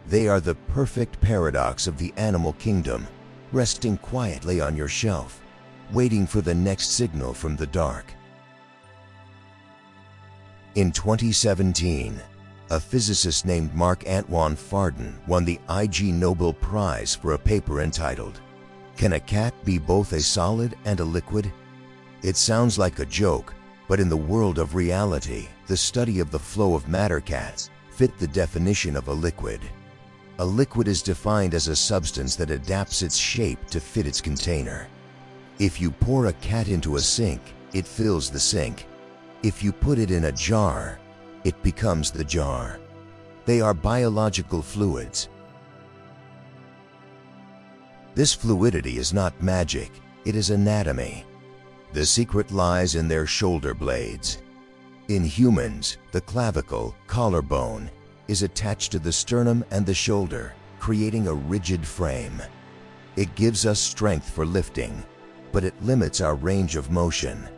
They are the perfect paradox of the animal kingdom, resting quietly on your shelf, waiting for the next signal from the dark. In 2017, a physicist named Marc-Antoine Fardin won the Ig Nobel Prize for a paper entitled, "Can a cat be both a solid and a liquid?" It sounds like a joke, but in the world of reality, the study of the flow of matter cats fit the definition of a liquid. A liquid is defined as a substance that adapts its shape to fit its container. If you pour a cat into a sink, it fills the sink. If you put it in a jar, it becomes the jar. They are biological fluids. This fluidity is not magic, it is anatomy. The secret lies in their shoulder blades. In humans, the clavicle, collarbone, is attached to the sternum and the shoulder, creating a rigid frame. It gives us strength for lifting, but it limits our range of motion.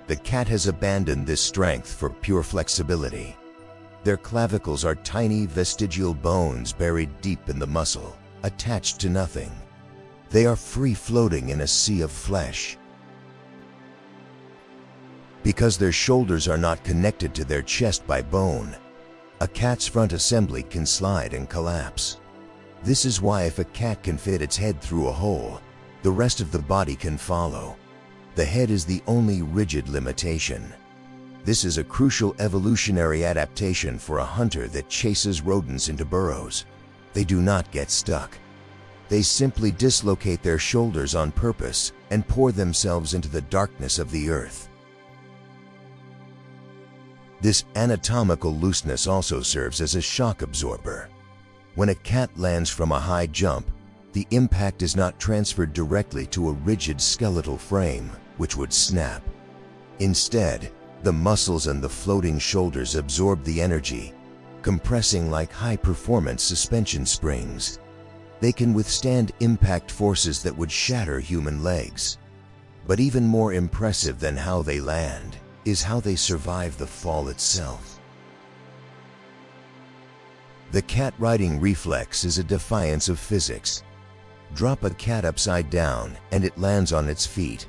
The cat has abandoned this strength for pure flexibility. Their clavicles are tiny vestigial bones buried deep in the muscle, attached to nothing. They are free-floating in a sea of flesh. Because their shoulders are not connected to their chest by bone, a cat's front assembly can slide and collapse. This is why if a cat can fit its head through a hole, the rest of the body can follow. The head is the only rigid limitation. This is a crucial evolutionary adaptation for a hunter that chases rodents into burrows. They do not get stuck. They simply dislocate their shoulders on purpose and pour themselves into the darkness of the earth. This anatomical looseness also serves as a shock absorber. When a cat lands from a high jump, the impact is not transferred directly to a rigid skeletal frame, which would snap. Instead, the muscles and the floating shoulders absorb the energy, compressing like high-performance suspension springs. They can withstand impact forces that would shatter human legs. But even more impressive than how they land is how they survive the fall itself. The cat riding reflex is a defiance of physics. Drop a cat upside down and it lands on its feet.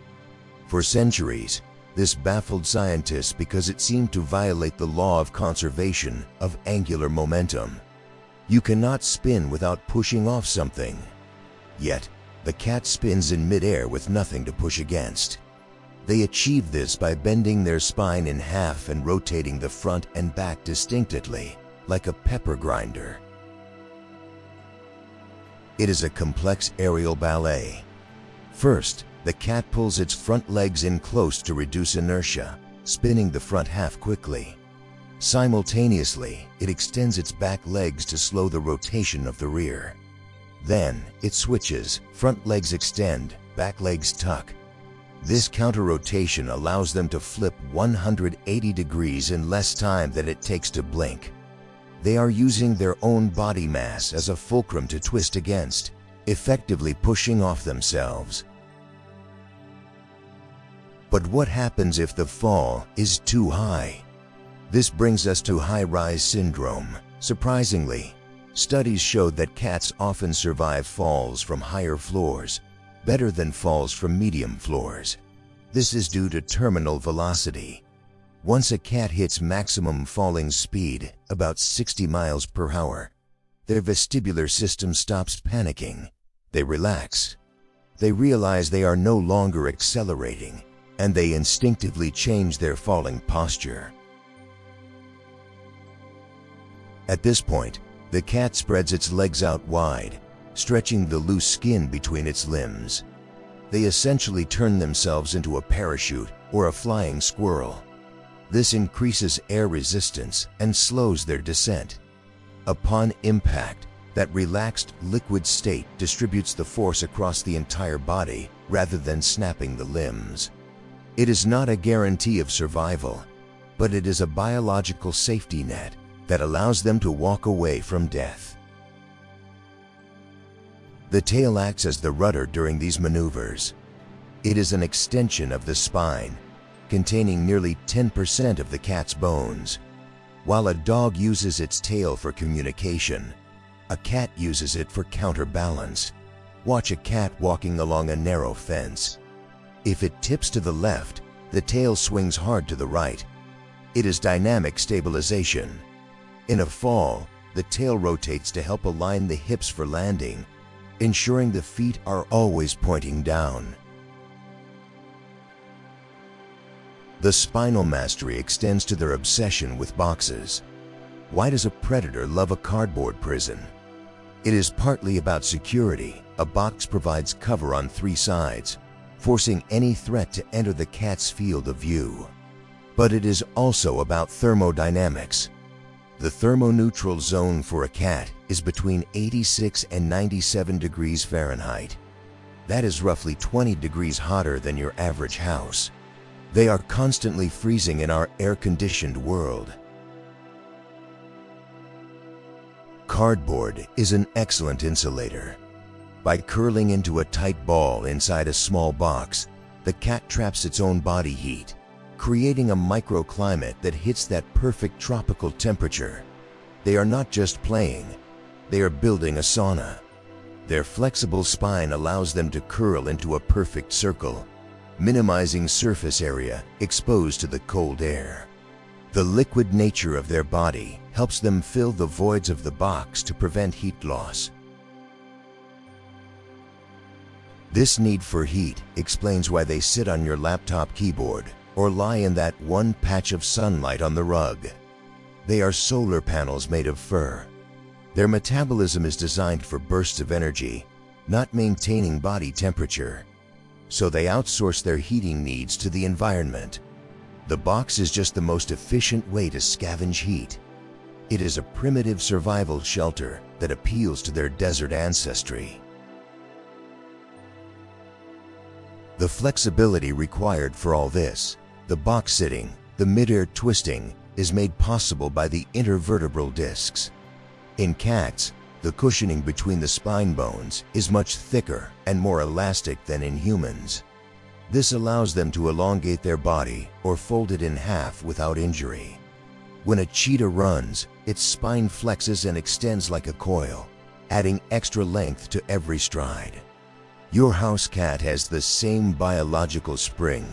For centuries, this baffled scientists because it seemed to violate the law of conservation of angular momentum. You cannot spin without pushing off something. Yet, the cat spins in midair with nothing to push against. They achieve this by bending their spine in half and rotating the front and back distinctly, like a pepper grinder. It is a complex aerial ballet. First, the cat pulls its front legs in close to reduce inertia, spinning the front half quickly. Simultaneously, it extends its back legs to slow the rotation of the rear. Then, it switches, front legs extend, back legs tuck. This counter-rotation allows them to flip 180 degrees in less time than it takes to blink. They are using their own body mass as a fulcrum to twist against, effectively pushing off themselves. But what happens if the fall is too high? This brings us to high-rise syndrome. Surprisingly, studies showed that cats often survive falls from higher floors, better than falls from medium floors. This is due to terminal velocity. Once a cat hits maximum falling speed, about 60 miles per hour, their vestibular system stops panicking. They relax. They realize they are no longer accelerating, and they instinctively change their falling posture. At this point, the cat spreads its legs out wide, stretching the loose skin between its limbs. They essentially turn themselves into a parachute or a flying squirrel. This increases air resistance and slows their descent. Upon impact, that relaxed liquid state distributes the force across the entire body rather than snapping the limbs. It is not a guarantee of survival, but it is a biological safety net that allows them to walk away from death. The tail acts as the rudder during these maneuvers. It is an extension of the spine, containing nearly 10% of the cat's bones. While a dog uses its tail for communication, a cat uses it for counterbalance. Watch a cat walking along a narrow fence. If it tips to the left, the tail swings hard to the right. It is dynamic stabilization. In a fall, the tail rotates to help align the hips for landing, ensuring the feet are always pointing down. The spinal mastery extends to their obsession with boxes. Why does a predator love a cardboard prison? It is partly about security. A box provides cover on 3 sides, forcing any threat to enter the cat's field of view. But it is also about thermodynamics. The thermoneutral zone for a cat is between 86 and 97 degrees Fahrenheit. That is roughly 20 degrees hotter than your average house. They are constantly freezing in our air-conditioned world. Cardboard is an excellent insulator. By curling into a tight ball inside a small box, the cat traps its own body heat, creating a microclimate that hits that perfect tropical temperature. They are not just playing, they are building a sauna. Their flexible spine allows them to curl into a perfect circle, minimizing surface area exposed to the cold air. The liquid nature of their body helps them fill the voids of the box to prevent heat loss. This need for heat explains why they sit on your laptop keyboard or lie in that one patch of sunlight on the rug. They are solar panels made of fur. Their metabolism is designed for bursts of energy, not maintaining body temperature. So they outsource their heating needs to the environment. The box is just the most efficient way to scavenge heat. It is a primitive survival shelter that appeals to their desert ancestry. The flexibility required for all this, the box sitting, the mid-air twisting, is made possible by the intervertebral discs. In cats, the cushioning between the spine bones is much thicker and more elastic than in humans. This allows them to elongate their body or fold it in half without injury. When a cheetah runs, its spine flexes and extends like a coil, adding extra length to every stride. Your house cat has the same biological spring.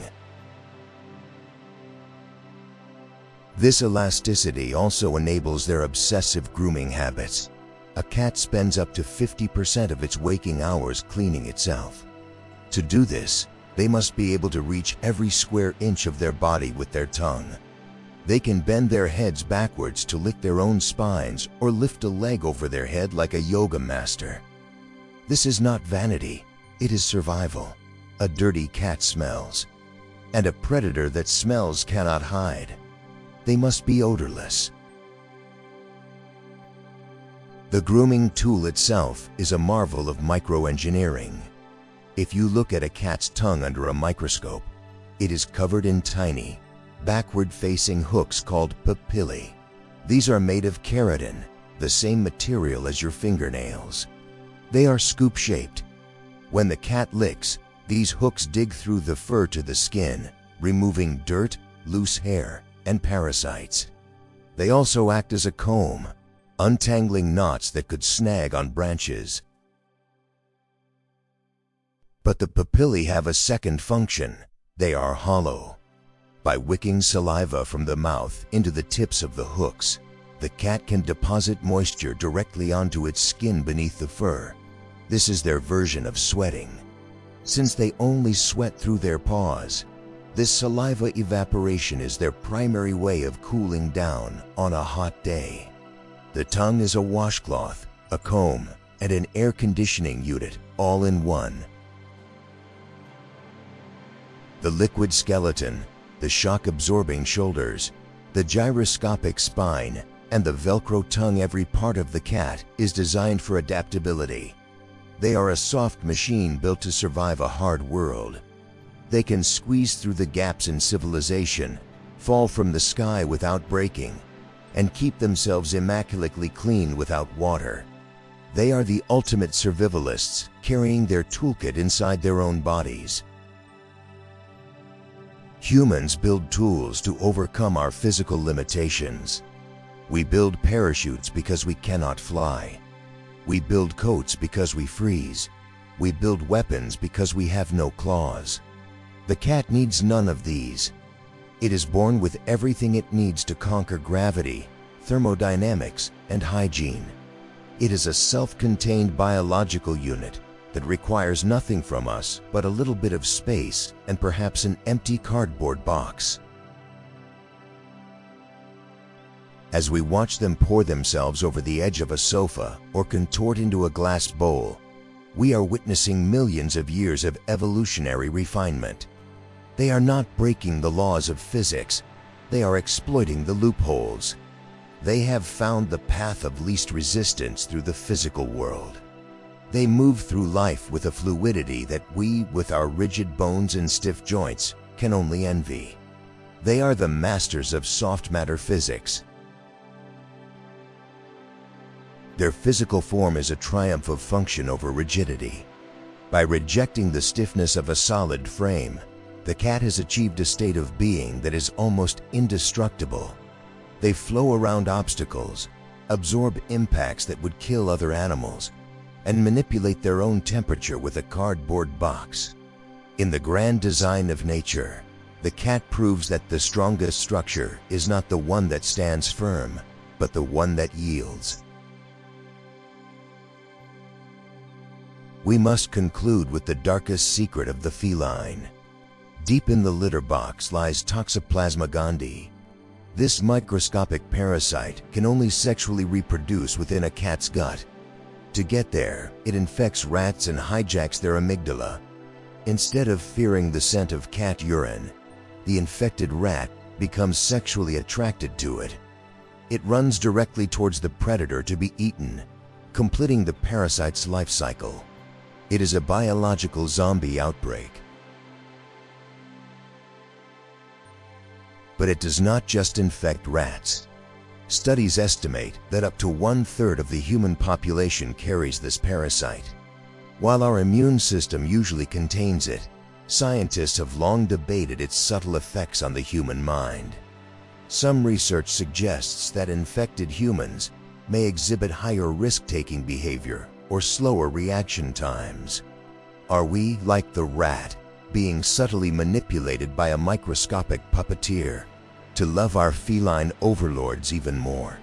This elasticity also enables their obsessive grooming habits. A cat spends up to 50% of its waking hours cleaning itself. To do this, they must be able to reach every square inch of their body with their tongue. They can bend their heads backwards to lick their own spines or lift a leg over their head like a yoga master. This is not vanity, it is survival. A dirty cat smells, and a predator that smells cannot hide. They must be odorless. The grooming tool itself is a marvel of microengineering. If you look at a cat's tongue under a microscope, it is covered in tiny, backward-facing hooks called papillae. These are made of keratin, the same material as your fingernails. They are scoop-shaped. When the cat licks, these hooks dig through the fur to the skin, removing dirt, loose hair, and parasites. They also act as a comb, untangling knots that could snag on branches. But the papillae have a second function. They are hollow. By wicking saliva from the mouth into the tips of the hooks, the cat can deposit moisture directly onto its skin beneath the fur. This is their version of sweating. Since they only sweat through their paws, this saliva evaporation is their primary way of cooling down on a hot day. The tongue is a washcloth, a comb, and an air conditioning unit all in one. The liquid skeleton, the shock-absorbing shoulders, the gyroscopic spine, and the Velcro tongue, every part of the cat is designed for adaptability. They are a soft machine built to survive a hard world. They can squeeze through the gaps in civilization, fall from the sky without breaking, and keep themselves immaculately clean without water. They are the ultimate survivalists, carrying their toolkit inside their own bodies. Humans build tools to overcome our physical limitations. We build parachutes because we cannot fly. We build coats because we freeze. We build weapons because we have no claws. The cat needs none of these. It is born with everything it needs to conquer gravity, thermodynamics, and hygiene. It is a self-contained biological unit that requires nothing from us but a little bit of space and perhaps an empty cardboard box. As we watch them pour themselves over the edge of a sofa or contort into a glass bowl, we are witnessing millions of years of evolutionary refinement. They are not breaking the laws of physics, They are exploiting the loopholes. They have found the path of least resistance through the physical world. They move through life with a fluidity that we, with our rigid bones and stiff joints, can only envy. They are the masters of soft matter physics. Their physical form is a triumph of function over rigidity. By rejecting the stiffness of a solid frame, the cat has achieved a state of being that is almost indestructible. They flow around obstacles, absorb impacts that would kill other animals, and manipulate their own temperature with a cardboard box. In the grand design of nature, the cat proves that the strongest structure is not the one that stands firm, but the one that yields. We must conclude with the darkest secret of the feline. Deep in the litter box lies Toxoplasma gondii. This microscopic parasite can only sexually reproduce within a cat's gut. To get there, it infects rats and hijacks their amygdala. Instead of fearing the scent of cat urine, the infected rat becomes sexually attracted to it. It runs directly towards the predator to be eaten, completing the parasite's life cycle. It is a biological zombie outbreak. But it does not just infect rats. Studies estimate that up to 1/3 of the human population carries this parasite. While our immune system usually contains it, scientists have long debated its subtle effects on the human mind. Some research suggests that infected humans may exhibit higher risk-taking behavior or slower reaction times. Are we, like the rat, being subtly manipulated by a microscopic puppeteer to love our feline overlords even more?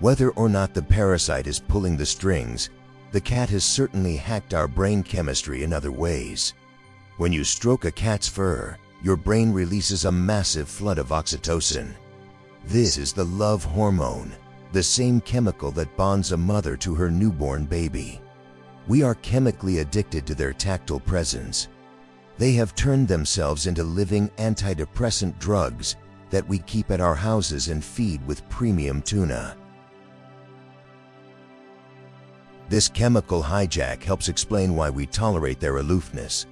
Whether or not the parasite is pulling the strings, the cat has certainly hacked our brain chemistry in other ways. When you stroke a cat's fur, your brain releases a massive flood of oxytocin. This is the love hormone, the same chemical that bonds a mother to her newborn baby. We are chemically addicted to their tactile presence. They have turned themselves into living antidepressant drugs that we keep at our houses and feed with premium tuna. This chemical hijack helps explain why we tolerate their aloofness.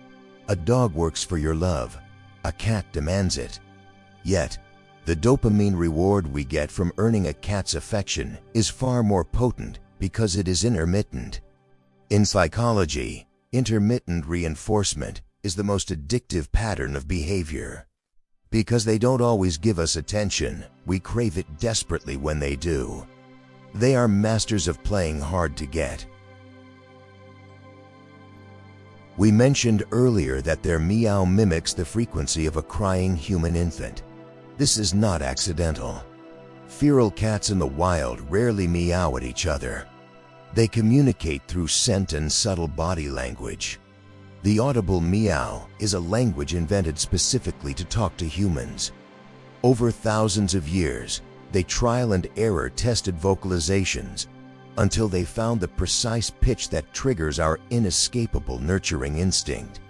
A dog works for your love. A cat demands it. Yet, the dopamine reward we get from earning a cat's affection is far more potent because it is intermittent. In psychology, intermittent reinforcement is the most addictive pattern of behavior. Because they don't always give us attention, we crave it desperately when they do. They are masters of playing hard to get. We mentioned earlier that their meow mimics the frequency of a crying human infant. This is not accidental. Feral cats in the wild rarely meow at each other. They communicate through scent and subtle body language. The audible meow is a language invented specifically to talk to humans. Over thousands of years, they trial and error tested vocalizations until they found the precise pitch that triggers our inescapable nurturing instinct.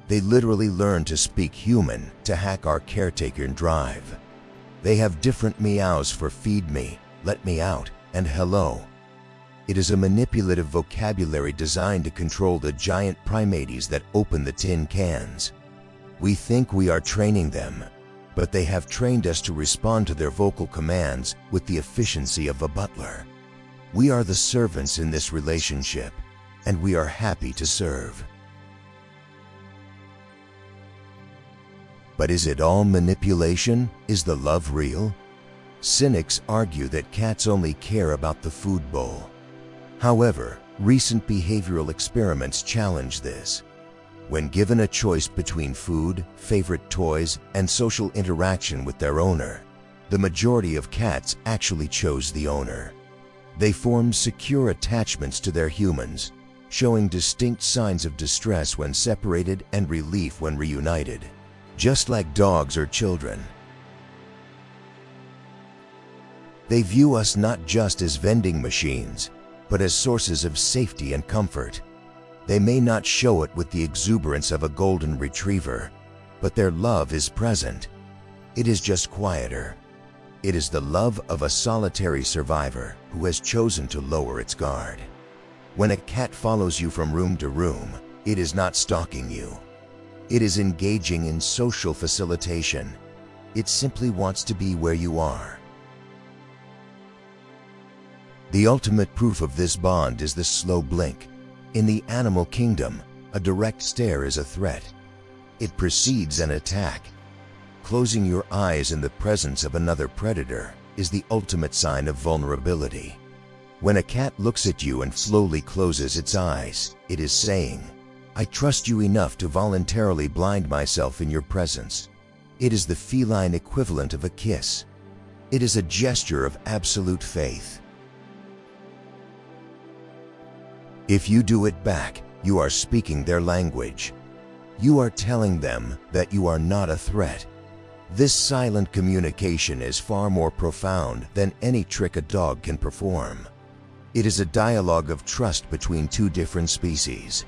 They literally learn to speak human to hack our caretaker drive. They have different meows for feed me, let me out, and hello. It is a manipulative vocabulary designed to control the giant primates that open the tin cans. We think we are training them, but they have trained us to respond to their vocal commands with the efficiency of a butler. We are the servants in this relationship, and we are happy to serve. But is it all manipulation? Is the love real? Cynics argue that cats only care about the food bowl. However, recent behavioral experiments challenge this. When given a choice between food, favorite toys, and social interaction with their owner, the majority of cats actually chose the owner. They formed secure attachments to their humans, showing distinct signs of distress when separated and relief when reunited, just like dogs or children. They view us not just as vending machines, but as sources of safety and comfort. They may not show it with the exuberance of a golden retriever, but their love is present. It is just quieter. It is the love of a solitary survivor who has chosen to lower its guard. When a cat follows you from room to room, it is not stalking you. It is engaging in social facilitation. It simply wants to be where you are. The ultimate proof of this bond is the slow blink. In the animal kingdom, a direct stare is a threat. It precedes an attack. Closing your eyes in the presence of another predator is the ultimate sign of vulnerability. When a cat looks at you and slowly closes its eyes, it is saying, "I trust you enough to voluntarily blind myself in your presence." It is the feline equivalent of a kiss. It is a gesture of absolute faith. If you do it back, you are speaking their language. You are telling them that you are not a threat. This silent communication is far more profound than any trick a dog can perform. It is a dialogue of trust between two different species.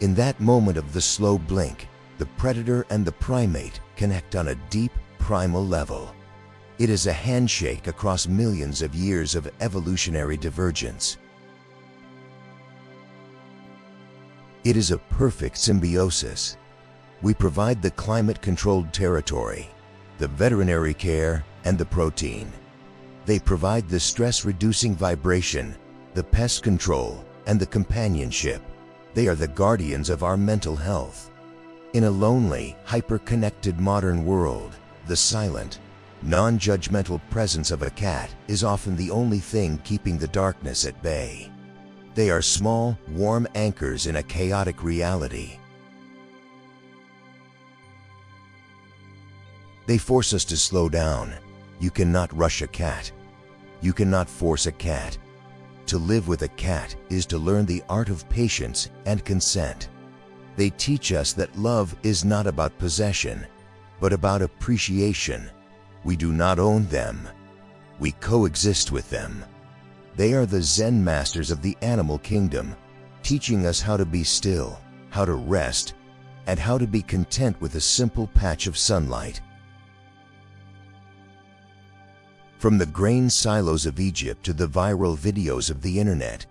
In that moment of the slow blink, the predator and the primate connect on a deep, primal level. It is a handshake across millions of years of evolutionary divergence. It is a perfect symbiosis. We provide the climate-controlled territory, the veterinary care, and the protein. They provide the stress-reducing vibration, the pest control, and the companionship. They are the guardians of our mental health. In a lonely, hyper-connected modern world, the silent, non-judgmental presence of a cat is often the only thing keeping the darkness at bay. They are small, warm anchors in a chaotic reality. They force us to slow down. You cannot rush a cat. You cannot force a cat. To live with a cat is to learn the art of patience and consent. They teach us that love is not about possession, but about appreciation. We do not own them. We coexist with them. They are the Zen masters of the animal kingdom, teaching us how to be still, how to rest, and how to be content with a simple patch of sunlight. From the grain silos of Egypt to the viral videos of the internet,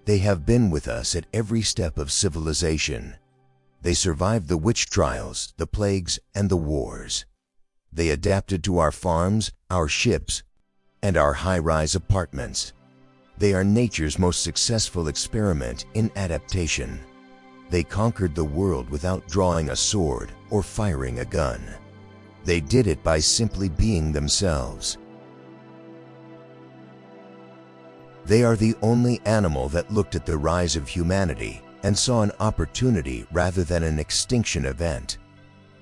they have been with us at every step of civilization. They survived the witch trials, the plagues, and the wars. They adapted to our farms, our ships, and our high-rise apartments. They are nature's most successful experiment in adaptation. They conquered the world without drawing a sword or firing a gun. They did it by simply being themselves. They are the only animal that looked at the rise of humanity and saw an opportunity rather than an extinction event.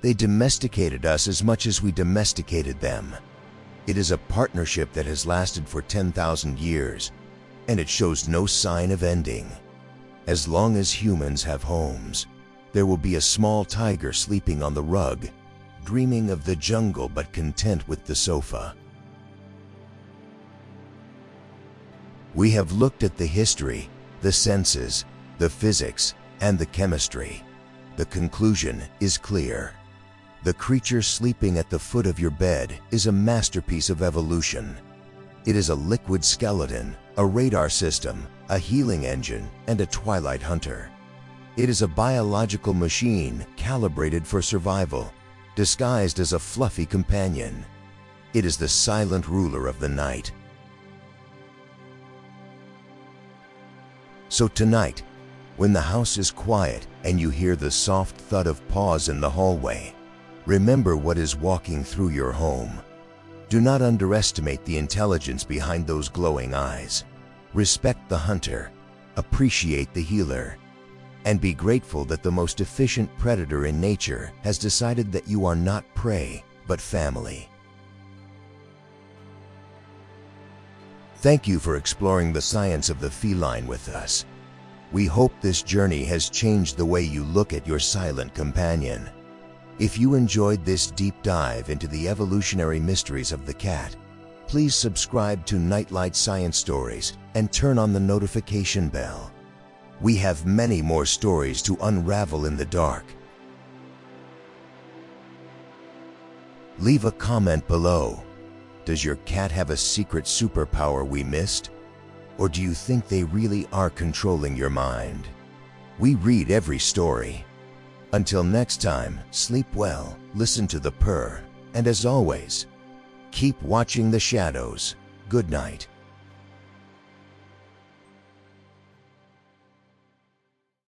They domesticated us as much as we domesticated them. It is a partnership that has lasted for 10,000 years, and it shows no sign of ending. As long as humans have homes, there will be a small tiger sleeping on the rug, dreaming of the jungle but content with the sofa. We have looked at the history, the senses, the physics, and the chemistry. The conclusion is clear. The creature sleeping at the foot of your bed is a masterpiece of evolution. It is a liquid skeleton, a radar system, a healing engine, and a twilight hunter. It is a biological machine calibrated for survival, disguised as a fluffy companion. It is the silent ruler of the night. So tonight, when the house is quiet and you hear the soft thud of paws in the hallway, remember what is walking through your home. Do not underestimate the intelligence behind those glowing eyes. Respect the hunter, appreciate the healer, and be grateful that the most efficient predator in nature has decided that you are not prey, but family. Thank you for exploring the science of the feline with us. We hope this journey has changed the way you look at your silent companion. If you enjoyed this deep dive into the evolutionary mysteries of the cat, please subscribe to Nightlight Science Stories and turn on the notification bell. We have many more stories to unravel in the dark. Leave a comment below. Does your cat have a secret superpower we missed? Or do you think they really are controlling your mind? We read every story. Until next time, sleep well, listen to the purr, and as always, keep watching the shadows. Good night.